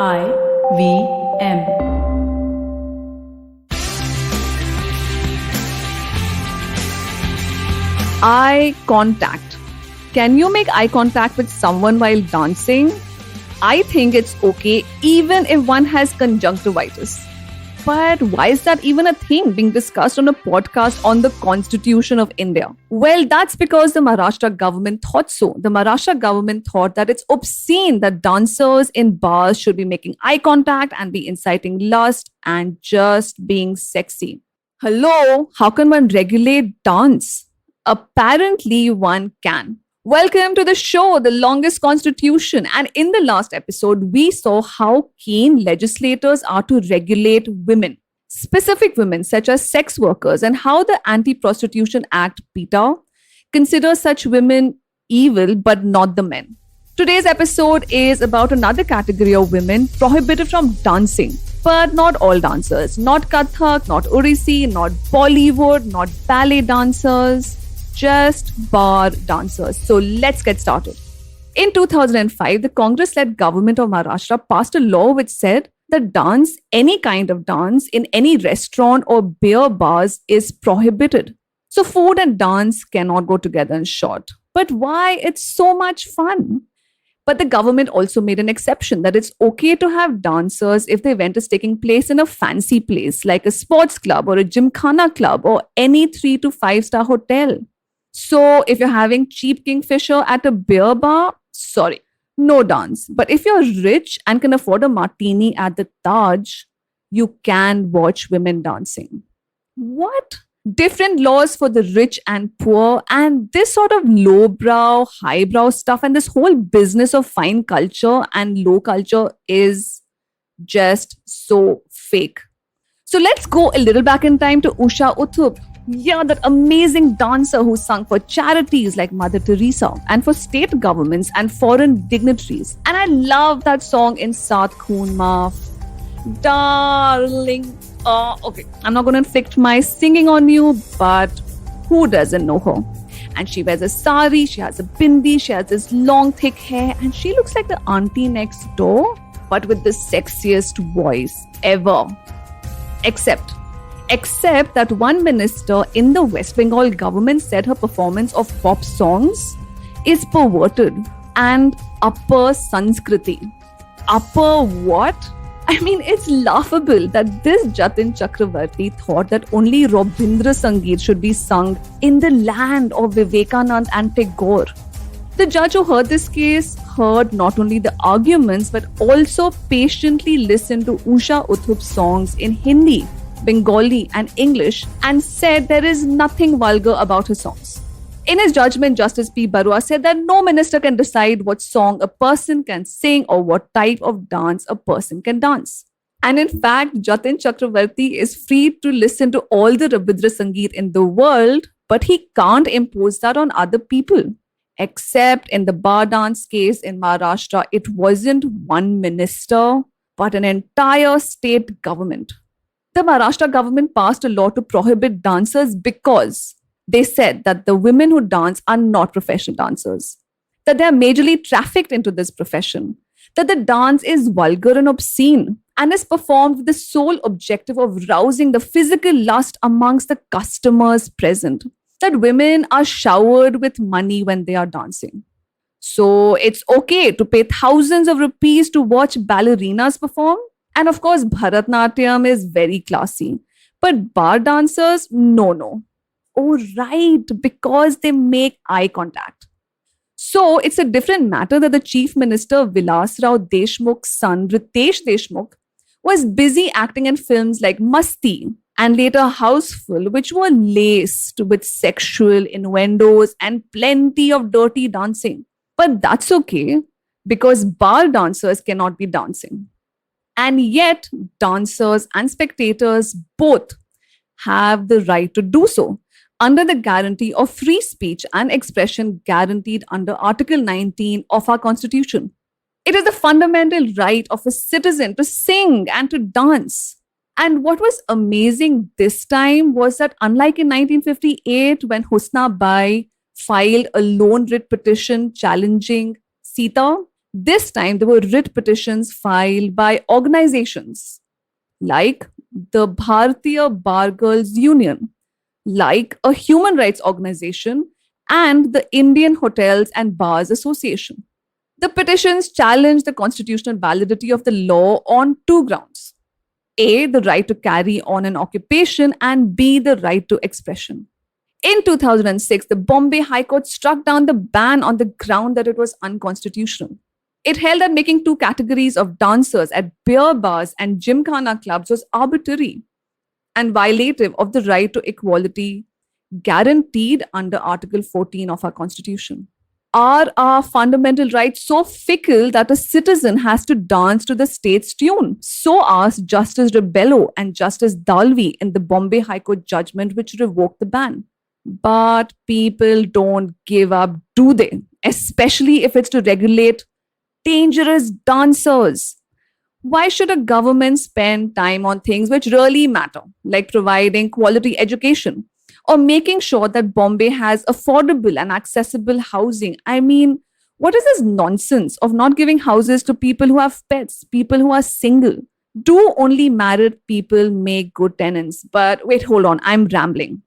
IVM. Eye contact. Can you make eye contact with someone while dancing? I think it's okay even if one has conjunctivitis. But why is that even a thing being discussed on a podcast on the Constitution of India? Well, that's because the Maharashtra government thought so. The Maharashtra government thought that it's obscene that dancers in bars should be making eye contact and be inciting lust and just being sexy. Hello, how can one regulate dance? Apparently, one can. Welcome to the show, The Longest Constitution. And in the last episode, we saw how keen legislators are to regulate women, specific women such as sex workers, and how the Anti Prostitution Act, PETA, considers such women evil but not the men. Today's episode is about another category of women prohibited from dancing. But not all dancers. Not Kathak, not Odissi, not Bollywood, not ballet dancers. Just bar dancers. So let's get started. In 2005, the Congress-led government of Maharashtra passed a law which said that dance, any kind of dance, in any restaurant or beer bars is prohibited. So food and dance cannot go together, in short. But why? It's so much fun. But the government also made an exception that it's okay to have dancers if the event is taking place in a fancy place like a sports club or a gymkhana club or any 3 to 5-star hotel. So if you're having cheap kingfisher at a beer bar, sorry, no dance. But if you're rich and can afford a martini at the Taj, you can watch women dancing. What? Different laws for the rich and poor, and this sort of lowbrow, highbrow stuff, and this whole business of fine culture and low culture is just so fake. So let's go a little back in time to Usha Uthup. Yeah, that amazing dancer who sung for charities like Mother Teresa and for state governments and foreign dignitaries. And I love that song in Saath Khoon Maaf. Darling. Okay, I'm not going to inflict my singing on you, but who doesn't know her? And she wears a sari, she has a bindi, she has this long thick hair, and she looks like the auntie next door, but with the sexiest voice ever. Except that one minister in the West Bengal government said her performance of pop songs is perverted and upper Sanskriti. Upper what? I mean, it's laughable that this Jatin Chakravarti thought that only Rabindra Sangeet should be sung in the land of Vivekanand and Tagore. The judge who heard this case heard not only the arguments but also patiently listened to Usha Uthup's songs in Hindi, Bengali and English and said there is nothing vulgar about her songs. In his judgment, Justice P. Barua said that no minister can decide what song a person can sing or what type of dance a person can dance. And in fact, Jatin Chakravarti is free to listen to all the Rabindra Sangeet in the world, but he can't impose that on other people. Except in the bar dance case in Maharashtra, it wasn't one minister, but an entire state government. The Maharashtra government passed a law to prohibit dancers because they said that the women who dance are not professional dancers, that they are majorly trafficked into this profession, that the dance is vulgar and obscene and is performed with the sole objective of rousing the physical lust amongst the customers present, that women are showered with money when they are dancing. So it's okay to pay thousands of rupees to watch ballerinas perform. And of course, Bharatnatyam is very classy. But bar dancers, no. Oh, right, because they make eye contact. So it's a different matter that the Chief Minister Vilas Rao Deshmukh's son, Ritesh Deshmukh, was busy acting in films like Masti and later Houseful, which were laced with sexual innuendos and plenty of dirty dancing. But that's okay, because bar dancers cannot be dancing. And yet, dancers and spectators both have the right to do so under the guarantee of free speech and expression guaranteed under Article 19 of our Constitution. It is the fundamental right of a citizen to sing and to dance. And what was amazing this time was that unlike in 1958, when Husna Bai filed a lone writ petition challenging Sita, This time, there were writ petitions filed by organizations like the Bharatiya Bar Girls Union, like a human rights organization, and the Indian Hotels and Bars Association. The petitions challenged the constitutional validity of the law on two grounds: A, the right to carry on an occupation, and B, the right to expression. In 2006, the Bombay High Court struck down the ban on the ground that it was unconstitutional. It held that making two categories of dancers at beer bars and gymkhana clubs was arbitrary and violative of the right to equality guaranteed under Article 14 of our Constitution. Are our fundamental rights so fickle that a citizen has to dance to the state's tune? So asked Justice Rebello and Justice Dalvi in the Bombay High Court judgment, which revoked the ban. But people don't give up, do they? Especially if it's to regulate dangerous dancers. Why should a government spend time on things which really matter, like providing quality education or making sure that Bombay has affordable and accessible housing? I mean, what is this nonsense of not giving houses to people who have pets, people who are single? Do only married people make good tenants? But wait, hold on, I'm rambling.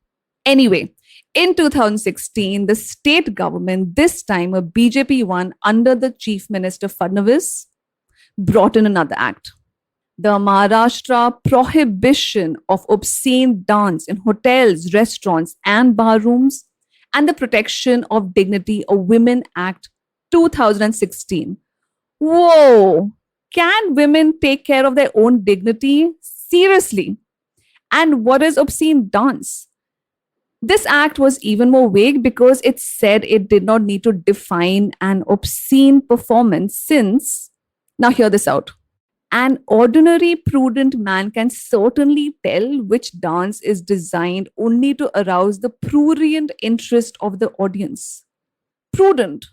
Anyway, in 2016, the state government, this time a BJP one under the Chief Minister Fadnavis, brought in another act. The Maharashtra Prohibition of Obscene Dance in Hotels, Restaurants, and Bar Rooms, and the Protection of Dignity of Women Act 2016. Whoa! Can women take care of their own dignity? Seriously? And what is obscene dance? This act was even more vague because it said it did not need to define an obscene performance since, now hear this out, an ordinary prudent man can certainly tell which dance is designed only to arouse the prurient interest of the audience. Prurient.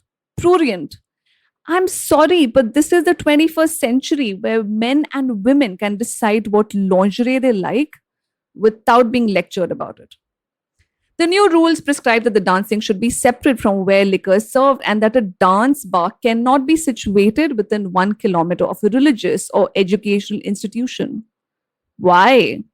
I'm sorry, but this is the 21st century where men and women can decide what lingerie they like without being lectured about it. The new rules prescribe that the dancing should be separate from where liquor is served and that a dance bar cannot be situated within 1 kilometer of a religious or educational institution. Why?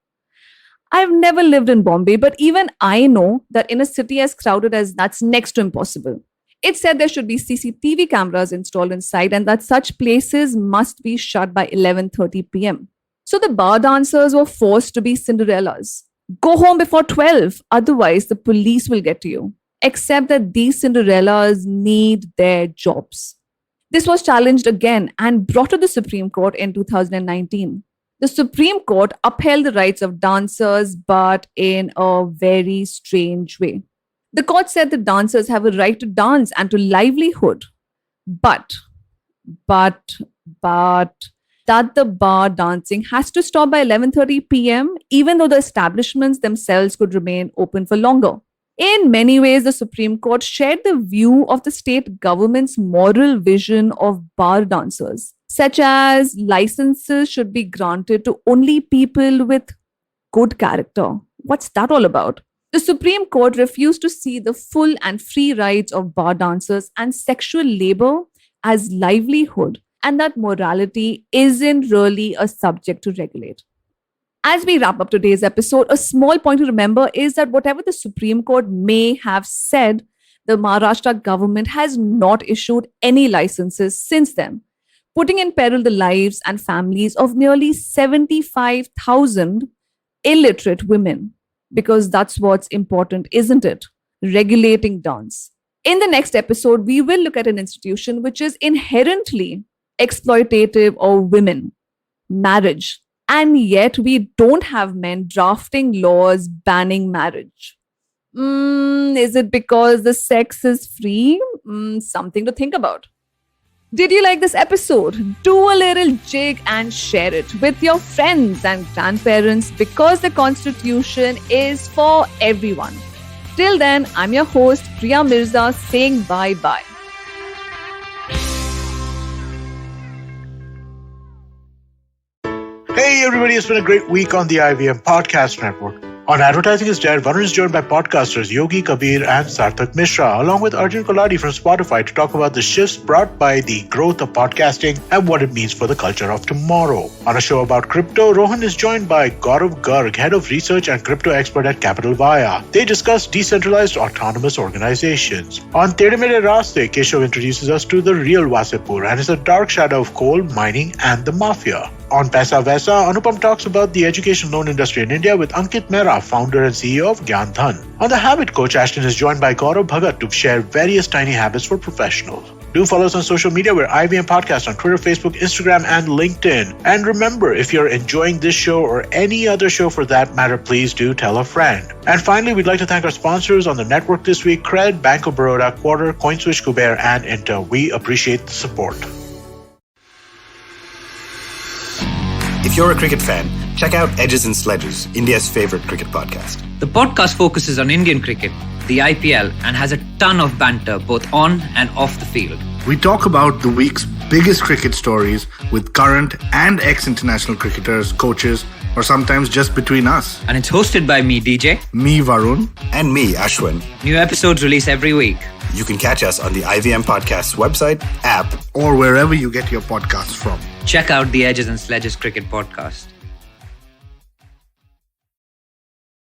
I've never lived in Bombay, but even I know that in a city as crowded as that's next to impossible. It said there should be CCTV cameras installed inside and that such places must be shut by 11:30 p.m. So the bar dancers were forced to be Cinderellas. Go home before 12, otherwise the police will get to you. Except that these Cinderellas need their jobs. This was challenged again and brought to the Supreme Court in 2019. The Supreme Court upheld the rights of dancers, but in a very strange way. The court said the dancers have a right to dance and to livelihood, but that the bar dancing has to stop by 11:30 p.m., even though the establishments themselves could remain open for longer. In many ways, the Supreme Court shared the view of the state government's moral vision of bar dancers, such as licenses should be granted to only people with good character. What's that all about? The Supreme Court refused to see the full and free rights of bar dancers and sexual labor as livelihood, and that morality isn't really a subject to regulate. As we wrap up today's episode, a small point to remember is that whatever the Supreme Court may have said, the Maharashtra government has not issued any licenses since then, putting in peril the lives and families of nearly 75,000 illiterate women. Because that's what's important, isn't it? Regulating dance. In the next episode, we will look at an institution which is inherently exploitative of women, marriage. And yet we don't have men drafting laws banning marriage. Is it because the sex is free? Something to think about. Did you like this episode? Do a little jig and share it with your friends and grandparents because the Constitution is for everyone. Till then, I'm your host, Priya Mirza, saying bye-bye. Hey everybody, it's been a great week on the IVM Podcast Network. On Advertising is Dead, Varun is joined by podcasters Yogi Kabir and Sarthak Mishra, along with Arjun Koladi from Spotify to talk about the shifts brought by the growth of podcasting and what it means for the culture of tomorrow. On a show about crypto, Rohan is joined by Gaurav Garg, head of research and crypto expert at Capital Vaya. They discuss decentralized autonomous organizations. On Tere Mere Raaste, Keshav introduces us to the real Wasipur and is a dark shadow of coal, mining and the mafia. On Paisa Vaisa, Anupam talks about the education loan industry in India with Ankit Mehra, founder and CEO of Gyan Dhan. On The Habit Coach, Ashton is joined by Gaurav Bhagat to share various tiny habits for professionals. Do follow us on social media. We're IVM Podcast on Twitter, Facebook, Instagram, and LinkedIn. And remember, if you're enjoying this show or any other show for that matter, please do tell a friend. And finally, we'd like to thank our sponsors on the network this week, Cred, Bank of Baroda, Quarter, CoinSwitch, Kuber, and Inter. We appreciate the support. If you're a cricket fan, check out Edges and Sledges, India's favorite cricket podcast. The podcast focuses on Indian cricket, the IPL, and has a ton of banter both on and off the field. We talk about the week's biggest cricket stories with current and ex-international cricketers, coaches, or sometimes just between us. And it's hosted by me, DJ. Me, Varun. And me, Ashwin. New episodes release every week. You can catch us on the IVM Podcast's website, app, or wherever you get your podcasts from. Check out the Edges and Sledges Cricket Podcast.